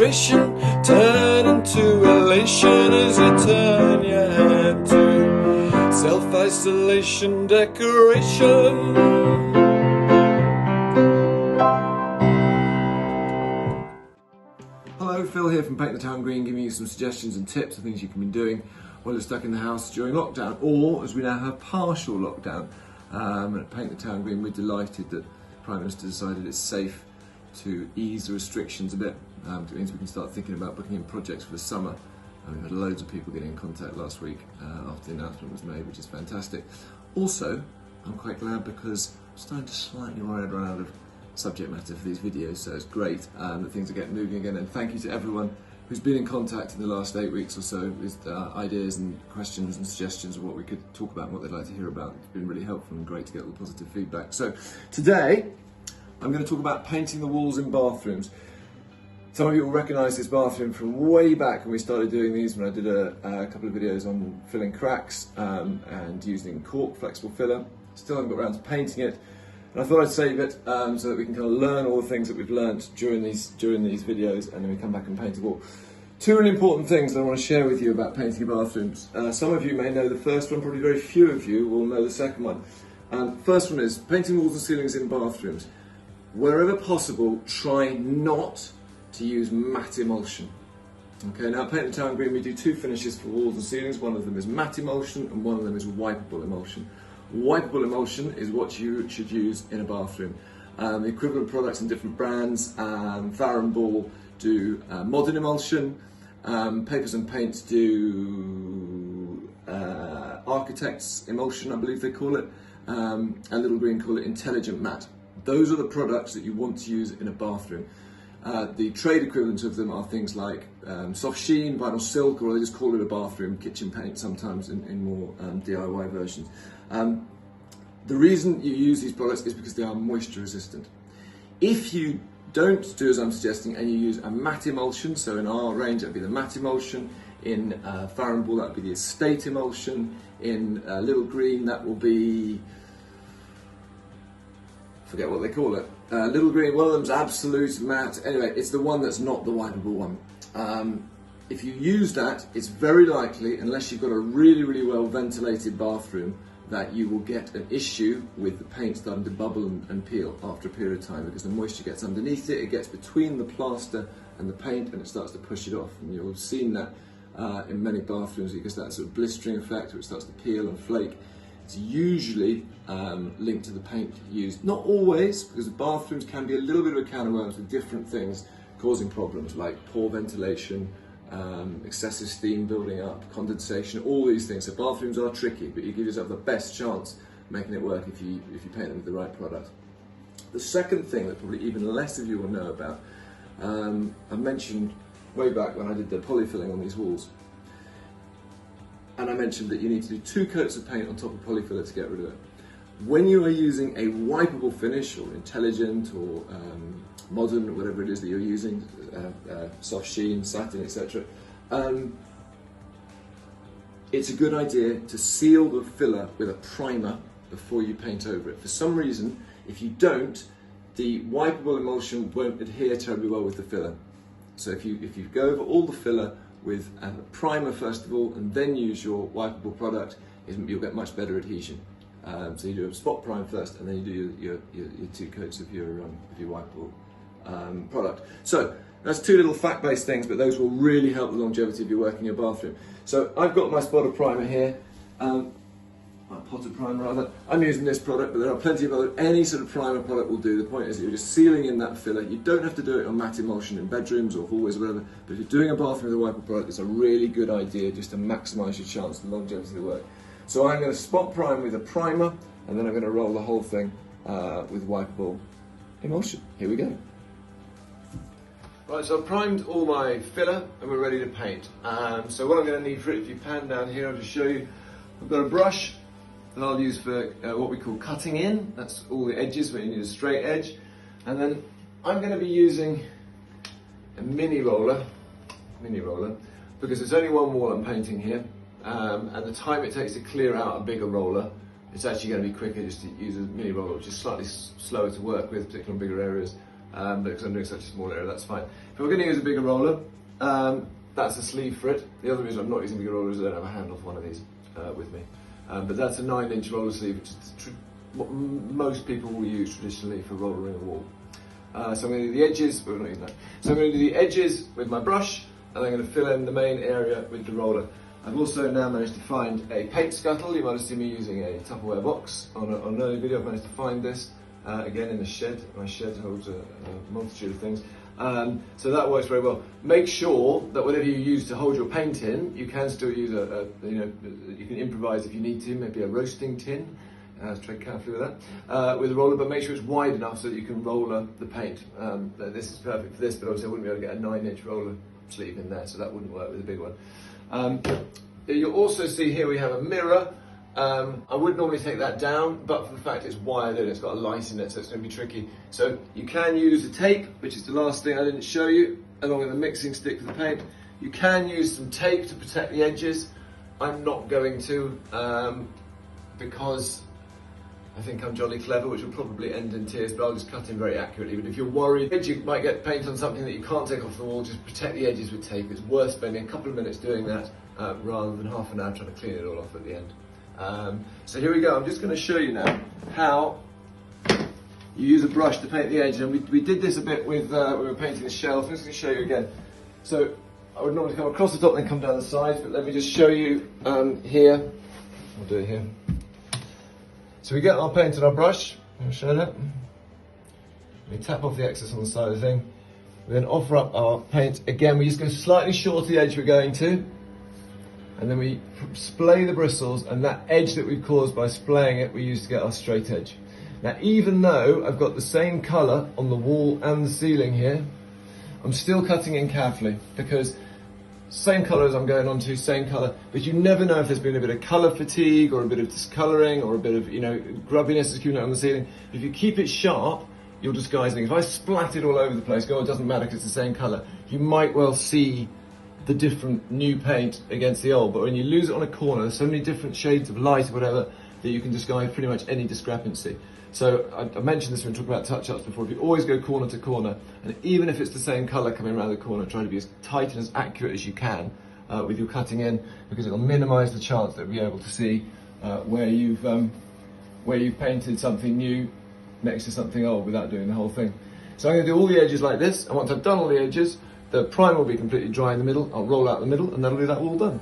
frustration turn into elation as you turn your head to self-isolation decoration. Hello, Phil here from Paint the Town Green, giving you some suggestions and tips of things you can be doing while you're stuck in the house during lockdown, or as we now have partial lockdown. At Paint the Town Green, we're delighted that the Prime Minister decided it's safe to ease the restrictions a bit. It means we can start thinking about booking in projects for the summer. We've had loads of people getting in contact last week after the announcement was made, which is fantastic. Also, I'm quite glad because I'm starting to slightly run out of subject matter for these videos, so it's great that things are getting moving again, and thank you to everyone who's been in contact in the last 8 weeks or so with ideas and questions and suggestions of what we could talk about and what they'd like to hear about. It's been really helpful and great to get all the positive feedback. So today I'm going to talk about painting the walls in bathrooms. Some of you will recognise this bathroom from way back when we started doing these, when I did a couple of videos on filling cracks and using cork flexible filler. Still haven't got around to painting it. And I thought I'd save it so that we can kind of learn all the things that we've learnt during these videos, and then we come back and paint a wall. Two really important things that I want to share with you about painting bathrooms. Some of you may know the first one, probably very few of you will know the second one. First one is painting walls and ceilings in bathrooms. Wherever possible, try not to use matte emulsion. Okay, now at Paint the Town Green we do two finishes for walls and ceilings. One of them is matte emulsion and one of them is wipeable emulsion. Wipeable emulsion is what you should use in a bathroom. The equivalent products in different brands, Farrow & Ball do modern emulsion, Papers and Paints do Architects emulsion, I believe they call it, and Little Green call it Intelligent Matte. Those are the products that you want to use in a bathroom. The trade equivalents of them are things like soft sheen, vinyl silk, or they just call it a bathroom kitchen paint sometimes in more DIY versions. The reason you use these products is because they are moisture resistant. If you don't do as I'm suggesting and you use a matte emulsion, so in our range that would be the matte emulsion, in Farrow & Ball that would be the estate emulsion, in Little Green that will be, forget what they call it, Little Green, one of them's absolute matte, anyway, it's the one that's not the wipeable one. If you use that, it's very likely, unless you've got a really well ventilated bathroom, that you will get an issue with the paint starting to bubble and peel after a period of time, because the moisture gets underneath it, it gets between the plaster and the paint and it starts to push it off. And you'll have seen that in many bathrooms, because that sort of blistering effect where it starts to peel and flake. It's usually linked to the paint used. Not always, because bathrooms can be a little bit of a can of worms with different things causing problems like poor ventilation, excessive steam building up, condensation, all these things. So bathrooms are tricky, but you give yourself the best chance making it work if you paint them with the right product. The second thing that probably even less of you will know about, I mentioned way back when I did the polyfilling on these walls, and I mentioned that you need to do 2 coats of paint on top of polyfiller to get rid of it. When you are using a wipeable finish, or intelligent, or modern, or whatever it is that you're using, soft sheen, satin, etc., it's a good idea to seal the filler with a primer before you paint over it. For some reason, if you don't, the wipeable emulsion won't adhere terribly well with the filler. So if you go over all the filler with a primer first of all, and then use your wipeable product, you'll get much better adhesion. So you do a spot prime first, and then you do your 2 coats of your wipeable product. So that's 2 little fact-based things, but those will really help the longevity of your work in your bathroom. So I've got my spotted primer here, my potted primer rather. I'm using this product, but there are plenty of other, any sort of primer product will do. The point is that you're just sealing in that filler. You don't have to do it on matte emulsion in bedrooms or hallways or whatever, but if you're doing a bathroom with a wipeable product, it's a really good idea just to maximise your chance of the longevity of the work. So I'm going to spot prime with a primer, and then I'm going to roll the whole thing with wipeable emulsion. Here we go. Right, so I've primed all my filler and we're ready to paint. So what I'm going to need for it, if you pan down here, I'll just show you. I've got a brush that I'll use for what we call cutting in. That's all the edges where you need a straight edge. And then I'm going to be using a mini roller, because there's only one wall I'm painting here. And the time it takes to clear out a bigger roller, it's actually going to be quicker just to use a mini roller, which is slightly slower to work with, particularly on bigger areas. but because I'm doing such a small area, that's fine. If we're going to use a bigger roller, that's a sleeve for it. The other reason I'm not using bigger rollers is I don't have a handle for one of these with me. But that's a 9-inch roller sleeve, which is what most people will use traditionally for rollering a wall. So I'm going to do the edges, but we're not using that. So I'm going to do the edges with my brush, and I'm going to fill in the main area with the roller. I've also now managed to find a paint scuttle. You might have seen me using a Tupperware box on an early video. I've managed to find this, again in the shed. My shed holds a multitude of things. So that works very well. Make sure that whatever you use to hold your paint in, you can still use you can improvise if you need to, maybe a roasting tin. Tread carefully with that, with a roller, but make sure it's wide enough so that you can roller the paint. This is perfect for this, but obviously I wouldn't be able to get a 9-inch roller sleeve in there, so that wouldn't work with a big one. You'll also see here we have a mirror. I would normally take that down, but for the fact it's wired in, it's got a light in it, so it's going to be tricky. So you can use a tape, which is the last thing I didn't show you, along with a mixing stick for the paint. You can use some tape to protect the edges. I'm not going to, because I think I'm jolly clever, which will probably end in tears, but I'll just cut in very accurately. But if you're worried you might get paint on something that you can't take off the wall, just protect the edges with tape. It's worth spending a couple of minutes doing that rather than half an hour trying to clean it all off at the end. So here we go. I'm just going to show you now how you use a brush to paint the edge. And we did this a bit with when we were painting the shelf. I'm just going to show you again. So I would normally come across the top and then come down the sides, but let me just show you here. I'll do it here. So we get our paint and our brush, I'll show that. We tap off the excess on the side of the thing. We then offer up our paint. Again, we just go slightly short of the edge we're going to. And then we splay the bristles, and that edge that we've caused by splaying it, we use to get our straight edge. Now, even though I've got the same colour on the wall and the ceiling here, I'm still cutting in carefully, because same colour as I'm going on to, same colour, but you never know if there's been a bit of colour fatigue or a bit of discolouring or a bit of, grubbiness that's accumulated on the ceiling. If you keep it sharp, you'll disguise things. If I splat it all over the place, it doesn't matter because it's the same colour, you might well see the different new paint against the old, but when you lose it on a corner, there's so many different shades of light or whatever that you can disguise pretty much any discrepancy. So I mentioned this when we talked about touch-ups before. If you always go corner to corner, and even if it's the same colour coming around the corner, try to be as tight and as accurate as you can with your cutting in, because it'll minimise the chance that you'll be able to see where you've painted something new next to something old without doing the whole thing. So I'm going to do all the edges like this, and once I've done all the edges, the primer will be completely dry in the middle. I'll roll out the middle, and that'll be that all done.